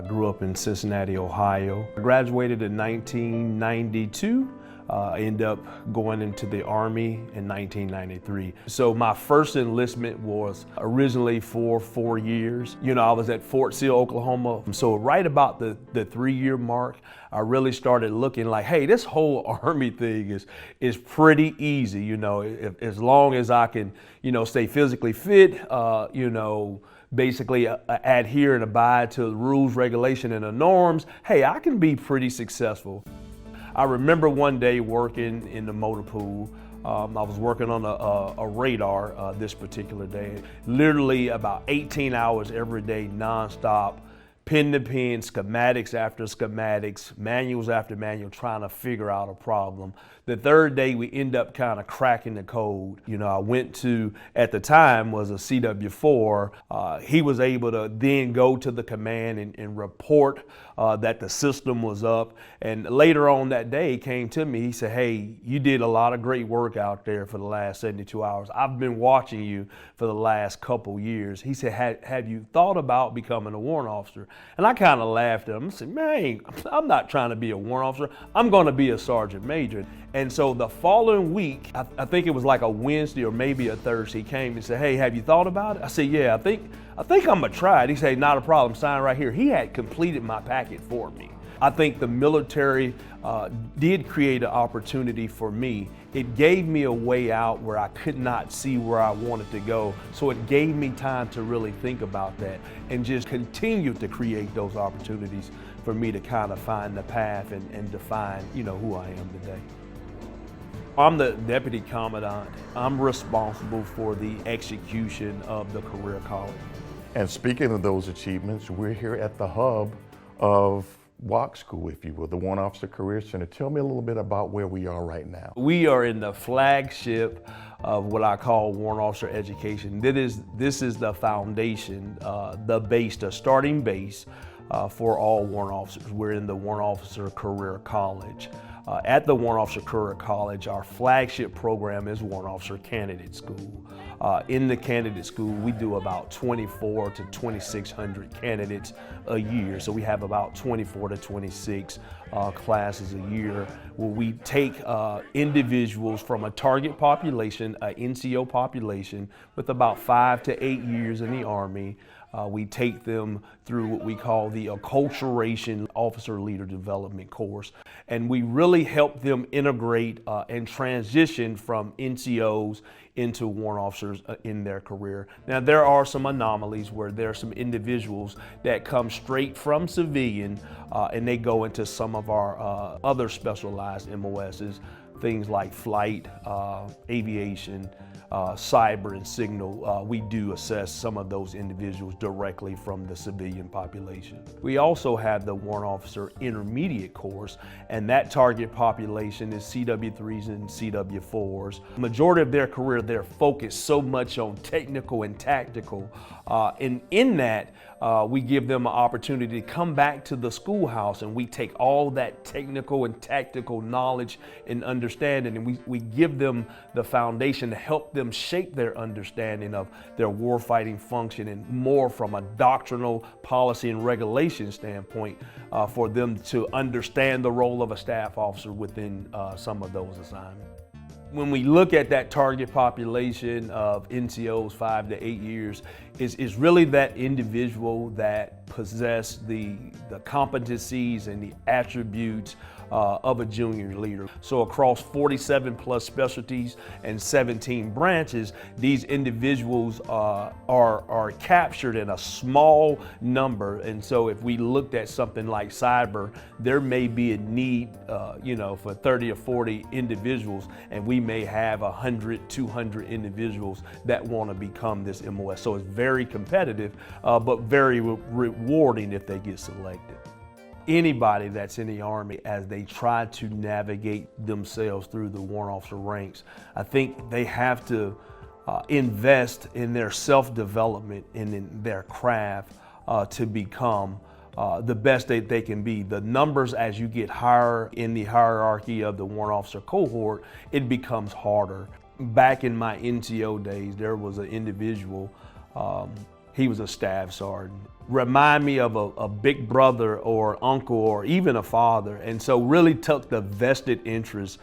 grew up in Cincinnati, Ohio. I graduated in 1992. I ended up going into the Army in 1993. So my first enlistment was originally for 4 years. You know, I was at Fort Sill, Oklahoma. So right about the 3-year mark, I really started looking like, hey, this whole Army thing is pretty easy. You know, as long as I can, you know, stay physically fit, you know, basically adhere and abide to the rules, regulation, and the norms, hey, I can be pretty successful. I remember one day working in the motor pool. I was working on a radar this particular day. Literally about 18 hours every day, nonstop, pen to pen, schematics after schematics, manuals after manual, trying to figure out a problem. The third day, we end up kind of cracking the code. You know, I went to, at the time, was a CW4. He was able to then go to the command and report that the system was up. And later on that day, he came to me, he said, hey, you did a lot of great work out there for the last 72 hours. I've been watching you for the last couple years. He said, have you thought about becoming a warrant officer? And I kind of laughed at him. I said, man, I'm not trying to be a warrant officer. I'm going to be a sergeant major. And so the following week, I think it was like a Wednesday or maybe a Thursday, he came and said, hey, have you thought about it? I said, yeah, I think I'm gonna try it. He said, not a problem, sign right here. He had completed my packet for me. I think the military did create an opportunity for me. It gave me a way out where I could not see where I wanted to go. So it gave me time to really think about that and just continue to create those opportunities for me to kind of find the path and define, you know, who I am today. I'm the Deputy Commandant. I'm responsible for the execution of the career college. And speaking of those achievements, we're here at the hub of WOC School, if you will, the Warrant Officer Career Center. Tell me a little bit about where we are right now. We are in the flagship of what I call Warrant Officer education. This is the foundation, the base, the starting base for all warrant officers. We're in the Warrant Officer Career College. At the Warrant Officer Career College, our flagship program is Warrant Officer Candidate School. In the candidate school, we do about 24 to 2,600 candidates a year. So we have about 24 to 26 classes a year where we take individuals from a target population, an NCO population, with about 5 to 8 years in the Army. We take them through what we call the Acculturation Officer Leader Development course. And we really help them integrate and transition from NCOs into warrant officers in their career. Now, there are some anomalies where there are some individuals that come straight from civilian and they go into some of our other specialized MOSs, things like flight, aviation, cyber and signal. We do assess some of those individuals directly from the civilian population. We also have the Warrant Officer Intermediate course, and that target population is CW3s and CW4s. Majority of their career, they're focused so much on technical and tactical, and in that, we give them an opportunity to come back to the schoolhouse, and we take all that technical and tactical knowledge and understanding, and we give them the foundation to help them shape their understanding of their warfighting function, and more from a doctrinal policy and regulation standpoint for them to understand the role of a staff officer within some of those assignments. When we look at that target population of NCOs 5 to 8 years, is really that individual that possess the competencies and the attributes of a junior leader. So across 47 plus specialties and 17 branches, these individuals are captured in a small number. And so if we looked at something like cyber, there may be a need for 30 or 40 individuals, and we may have 100, 200 individuals that want to become this MOS. So it's very competitive, but very rewarding if they get selected. Anybody that's in the Army, as they try to navigate themselves through the warrant officer ranks, I think they have to invest in their self-development and in their craft to become the best that they can be. The numbers, as you get higher in the hierarchy of the warrant officer cohort, it becomes harder. Back in my NCO days, there was an individual, he was a staff sergeant. remind me of a big brother or uncle or even a father. And so really took the vested interest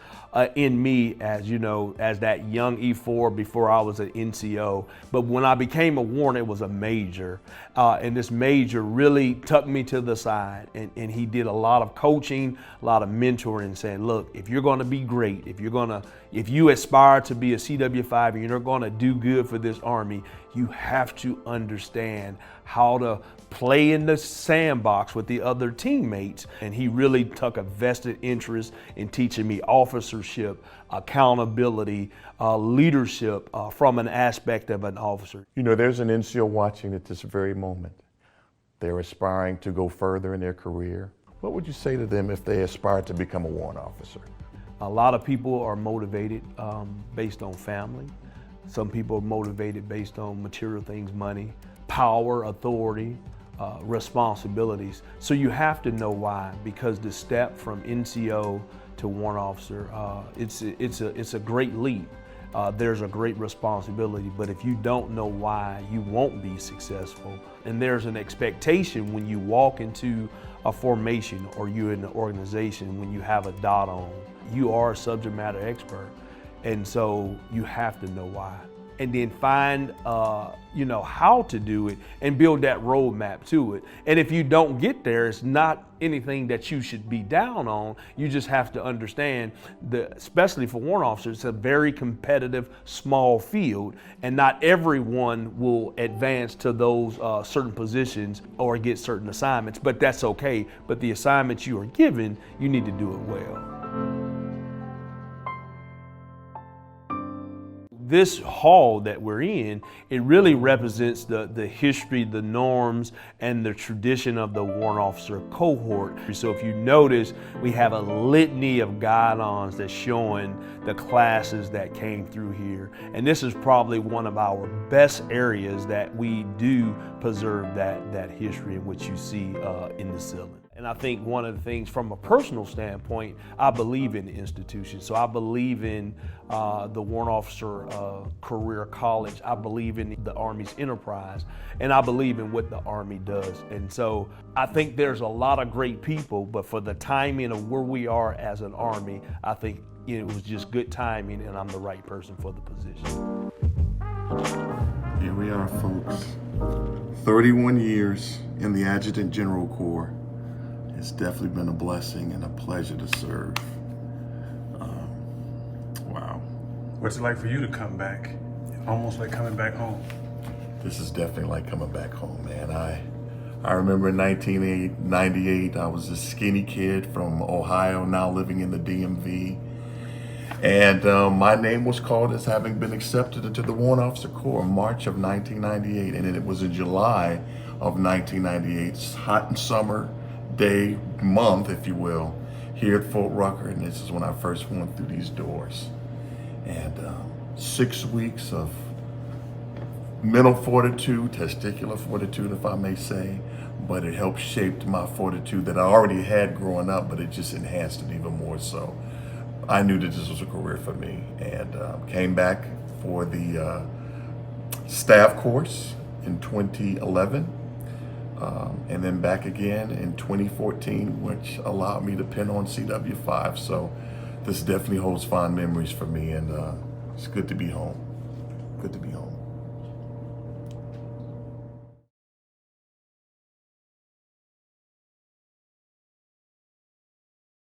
in me as, you know, as that young E4 before I was an NCO. But when I became a warrant, it was a major. And this major really took me to the side, and he did a lot of coaching, a lot of mentoring, saying, look, if you're gonna be great, if you aspire to be a CW5 and you're gonna do good for this Army, you have to understand how to play in the sandbox with the other teammates. And he really took a vested interest in teaching me officership, accountability, leadership from an aspect of an officer. You know, there's an NCO watching at this very moment. They're aspiring to go further in their career. What would you say to them if they aspire to become a warrant officer? A lot of people are motivated based on family. Some people are motivated based on material things, money, power, authority, responsibilities. So you have to know why, because the step from NCO to warrant officer, it's a great leap. There's a great responsibility, but if you don't know why, you won't be successful. And there's an expectation when you walk into a formation or you're in an organization, when you have a dot on, you are a subject matter expert. And so you have to know why. And then find, you know, how to do it and build that roadmap to it. And if you don't get there, it's not anything that you should be down on. You just have to understand that, especially for warrant officers, it's a very competitive, small field, and not everyone will advance to those certain positions or get certain assignments, but that's okay. But the assignments you are given, you need to do it well. This hall that we're in, it really represents the history, the norms, and the tradition of the warrant officer cohort. So if you notice, we have a litany of guidelines that's showing the classes that came through here. And this is probably one of our best areas that we do preserve that history in which you see in the ceiling. And I think one of the things from a personal standpoint, I believe in the institution. So I believe in the Warrant Officer Career College. I believe in the Army's enterprise, and I believe in what the Army does. And so I think there's a lot of great people, but for the timing of where we are as an Army, I think it was just good timing, and I'm the right person for the position. Here we are, folks. 31 years in the Adjutant General Corps. It's definitely been a blessing and a pleasure to serve. Wow. What's it like for you to come back? Almost like coming back home. This is definitely like coming back home, man. I remember in 1998, I was a skinny kid from Ohio, now living in the DMV. And my name was called as having been accepted into the Warrant Officer Corps in March of 1998. And then it was in July of 1998, hot and summer day, month, if you will, here at Fort Rucker, and this is when I first went through these doors. And 6 weeks of mental fortitude, testicular fortitude, if I may say, but it helped shape my fortitude that I already had growing up, but it just enhanced it even more so. I knew that this was a career for me, and came back for the staff course in 2011. And then back again in 2014, which allowed me to pin on CW5. So this definitely holds fond memories for me, and it's good to be home. Good to be home.